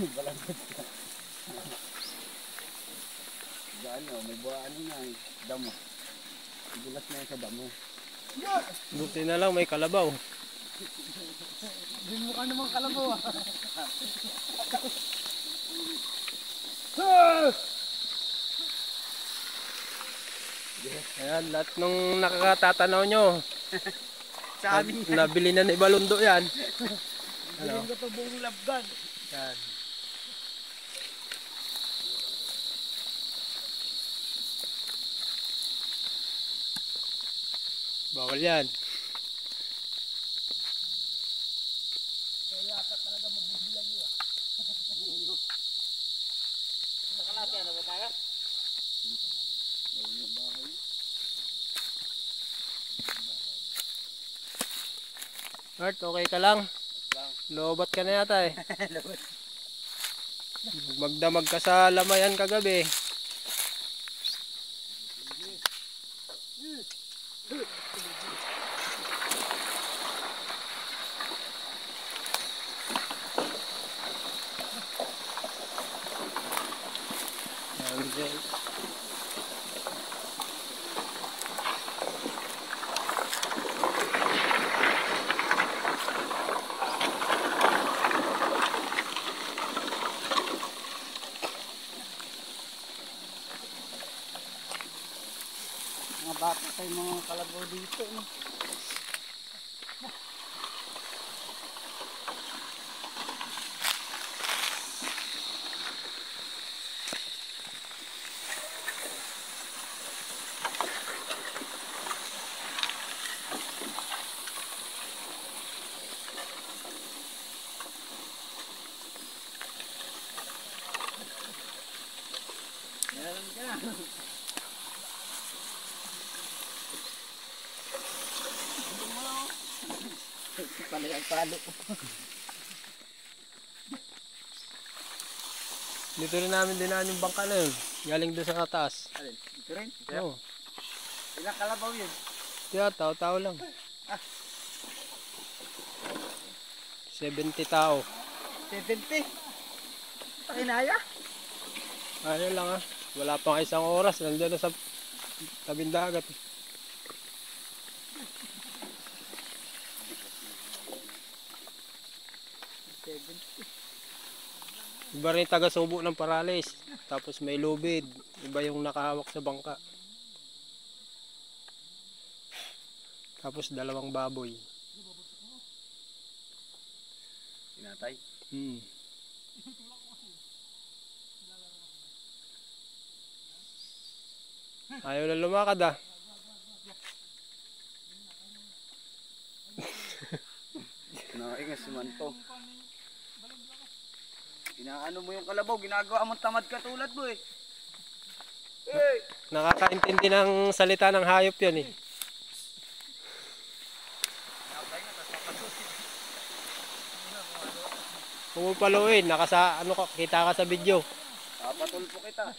Balagot ka. Diyan o, may buwan na eh. Damo. Dulas na yan sa damo. Buti na lang may kalabaw. Hindi mo ka naman kalabaw ah. Ayan, lahat nung nakakatatanaw nyo. Sa amin yan. Nabili na ni Balundo yan. Bilhin ko ito buong labgan. Yan. Bawal yan. Kaya ka talaga mabubulan nyo ah. Nakalati ano ba tayo? Ayun yung bahay. Art, okay ka lang? Lobat ka na yata eh. Magdamag ka sa lamayan kagabi. Mga bata tayo mga kalabaw dito. No? Meron ka. Pala yung palo ko. Dito rin namin dinaan yung bangka na yun. Galing doon sa taas. Alin? Dito rin? Oo. Ilang kalabaw yun? Kaya tao-tao lang. 70 tao. 70? Pakinaya? Ano lang ah. Wala pang isang oras. Nandun na sa tabing dagat. Iba rin taga-subo ng Paralis. Tapos may lubid. Iba yung nakahawak sa bangka. Tapos dalawang baboy. Tinatay? Ayaw na lumakad ah. Naingas naman to. Inaano mo yung kalabaw, ginagawa mong tamad katulad mo eh. Hey! Nakakaintindi ng salita ng hayop yan eh. Pumupaluin, ano ka, kita ka sa video. Papatulpo kita.